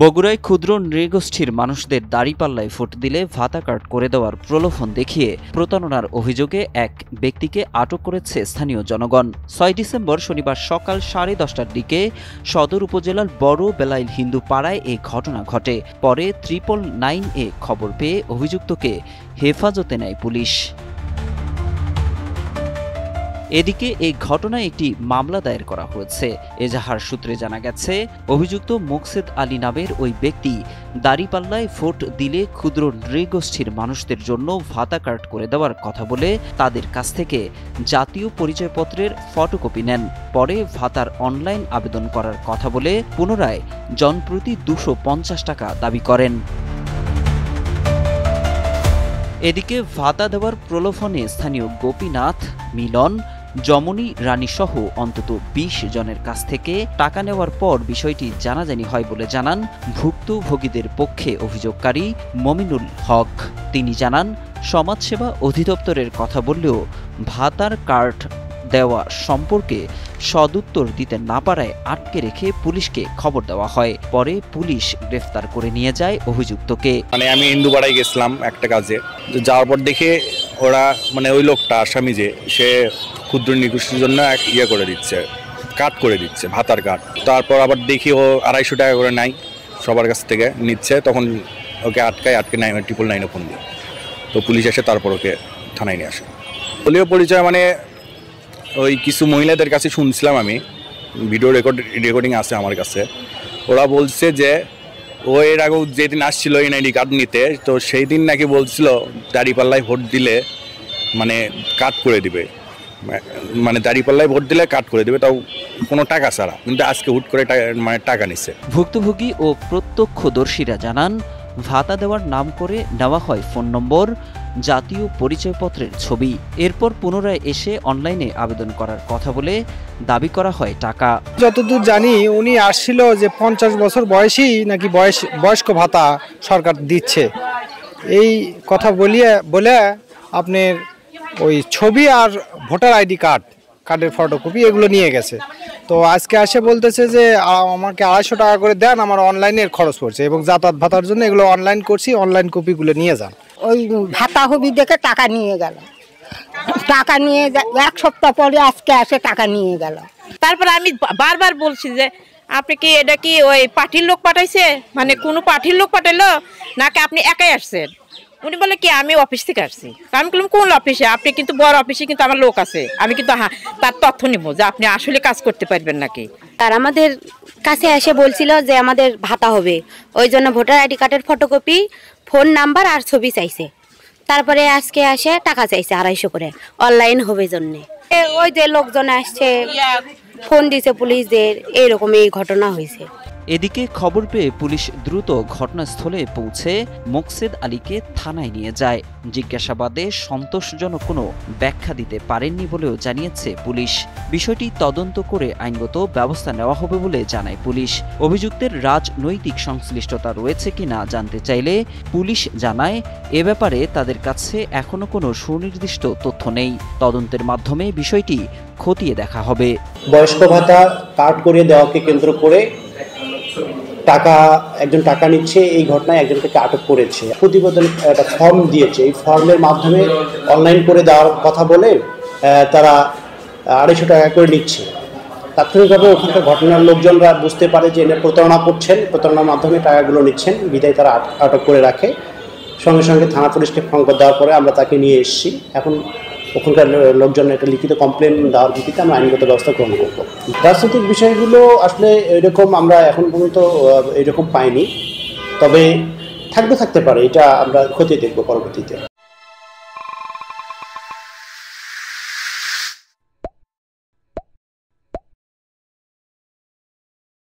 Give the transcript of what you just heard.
বগুড়ায় ক্ষুদ্র নৃগোষ্ঠীর মানুষদের দাঁড়িপাল্লায় ভোট দিলে ভাতা কার্ড করে দেওয়ার প্রলোভন দেখিয়ে প্রতারণার অভিযোগে এক ব্যক্তিকে আটক করেছে স্থানীয় জনগণ। ৬ ডিসেম্বর শনিবার সকাল 10:30টার দিকে সদর উপজেলার বড় বেলাইল হিন্দু পাড়ায় এই ঘটনা ঘটে। পরে 999-এ খবর পেয়ে অভিযুক্তকে হেফাজতে নেয় পুলিশ। এদিকে এই ঘটনায় একটি মামলা দায়ের করা হয়েছে। এজাহার সূত্রে জানা গেছে, অভিযুক্ত মোকসেদ আলী নামের ওই ব্যক্তি দাঁড়িপাল্লায় ভোট দিলে ক্ষুদ্র নৃগোষ্ঠীর মানুষদের জন্য ভাতা কার্ড করে দেওয়ার কথা বলে তাদের কাছ থেকে জাতীয় পরিচয়পত্রের ফটোকপি নেন। পরে ভাতার অনলাইন আবেদন করার কথা বলে পুনরায় জনপ্রতি 250 টাকা দাবি করেন। এদিকে ভাতা দেওয়ার প্রলোভনে স্থানীয় গোপীনাথ, মিলন, যমনী রানীসহ অন্তত 20 জনের কাছ থেকে টাকা নেওয়ার পর বিষয়টি জানাজানি হয় বলে জানান ভুক্তভোগীদের পক্ষে অভিযোগকারী মমিনুল হক। তিনি জানান, সমাজসেবা অধিদপ্তরের কথা বললেও ভাতার কার্ড দেওয়া সম্পর্কে সদুত্তর দিতে না পারায় আটকে রেখে পুলিশকে খবর দেওয়া হয়। পরে পুলিশ গ্রেফতার করে নিয়ে যায় অভিযুক্তকে। আমি হিন্দুপাড়ায় গেছিলাম একটা কাজে, যাওয়ার পর দেখে ওরা ওই লোকটা আসামি যে সে ক্ষুদ্র নৃগোষ্ঠীর জন্য করে দিচ্ছে, কাট করে দিচ্ছে ভাতার কাট। তারপর আবার দেখি ও 250 টাকা করে নাই সবার কাছ থেকে নিচ্ছে। তখন ওকে আটকে 999-এ ফোন দিই। তো পুলিশ এসে তারপর ওকে থানায় নিয়ে আসে। দলীয় পরিচয় ওই কিছু মহিলাদের কাছে শুনছিলাম, আমি ভিডিও রেকর্ডিং আছে আমার কাছে। ওরা বলছে যে ও এর আগেও যেদিন আসছিল এনআইডি কার্ড নিতে, তো সেই দিন নাকি বলছিল দাঁড়িপাল্লায় ভোট দিলে কাট করে দিবে, দাঁড়িপাল্লায় ভোট দিলে কাট করে দেবে, তাও কোনো টাকা ছাড়া। কিন্তু আজকে হুট করে টাকা নিচ্ছে। ভুক্তভোগী ও প্রত্যক্ষদর্শীরা জানান, ভাতা দেওয়ার নাম করে নেওয়া হয় ফোন নম্বর, জাতীয় পরিচয়পত্রের ছবি। এরপর পুনরায় এসে অনলাইনে আবেদন করার কথা বলে দাবি করা হয় টাকা। যতদূর জানি উনি আসছিল যে 50 বছর বয়সী নাকি বয়স্ক ভাতা সরকার দিচ্ছে, এই কথা বলে আপনার ওই ছবি আর ভোটার আইডি কার্ডের ফটোকপি এগুলো নিয়ে গেছে। তো আজকে আসে বলতেছে যে আমাকে 250 টাকা করে দেন, আমার অনলাইনের খরচ পড়ছে এবং যাতায়াত ভাতার জন্য এগুলো অনলাইন করছি, অনলাইন কপিগুলো নিয়ে যান। ওই ভাতা হবি দেখে টাকা নিয়ে গেল, টাকা নিয়ে 1 সপ্তাহ পরে আজকে আসে টাকা নিয়ে গেল। তারপর আমি বারবার বলছি যে আপনি কি এটা কি ওই পার্টির লোক পাঠাইছে, কোনো পার্টির লোক পাঠাইলো নাকি আপনি একাই আসছেন? উনি বলে কি আমি অফিস থেকে আসছি। আমি বললাম কোন অফিসে? আপনি কিন্তু বড় অফিসে কিন্তু আমার লোক আছে, আমি কিন্তু তার তথ্য নিব যে আপনি আসলে কাজ করতে পারবেন নাকি। আর আমাদের কাছে এসে বলছিল যে আমাদের ভাতা হবে, ওই জন্য ভোটার আইডি কার্ডের ফটোকপি, ফোন নাম্বার আর ছবি চাইছে। তারপরে আজকে আসে টাকা চাইছে 250 করে, অনলাইন হবে জন্যে। ওই যে লোকজন আসছে, ফোন দিছে পুলিশদের, এইরকম এই ঘটনা হয়েছে। এদিকে খবর পেয়ে পুলিশ দ্রুত ঘটনাস্থলে পৌঁছে মোকসেদ আলীকে থানায় নিয়ে যায়। জিজ্ঞাসাবাদে সন্তোষজনক কোনো ব্যাখ্যা দিতে পারেননি বলেও জানিয়েছে পুলিশ। বিষয়টি তদন্ত করে আইনগত ব্যবস্থা নেওয়া হবে বলে জানায় পুলিশ। অভিযুক্তের রাজনৈতিক সংশ্লিষ্টতা রয়েছে কিনা জানতে চাইলে পুলিশ জানায়, এ ব্যাপারে তাদের কাছে এখনো কোনো সুনির্দিষ্ট তথ্য নেই। তদন্তের মাধ্যমে বিষয়টি খতিয়ে দেখা হবে। বয়স্ক ভাতা কার্ড করে দেওয়াকে কেন্দ্র করে একজন টাকা নিচ্ছে, এই ঘটনায় একজনকে আটক করেছে। প্রতিবেদন একটা ফর্ম দিয়েছে, এই ফর্মের মাধ্যমে অনলাইন করে দেওয়ার কথা বলে তারা 250 টাকা করে নিচ্ছে। তাৎক্ষণিকভাবে ওখানকার ঘটনার লোকজনরা বুঝতে পারে যে এনে প্রতারণা করছেন, প্রতারণার মাধ্যমে টাকাগুলো নিচ্ছেন, বিদায় তারা আটক করে রাখে। সঙ্গে সঙ্গে থানা পুলিশকে সংবাদ দেওয়ার পরে আমরা তাকে নিয়ে এসেছি। এখন ওখানকার লোকজন একটা লিখিত কমপ্লেন দেওয়ার ভিত্তিতে আমরা আইনগত ব্যবস্থা গ্রহণ করব। রাজনৈতিক বিষয়গুলো আসলে এরকম আমরা এখন পর্যন্ত এরকম পাইনি, তবে থাকতে পারে, এটা আমরা খতিয়ে দেখব পরবর্তীতে।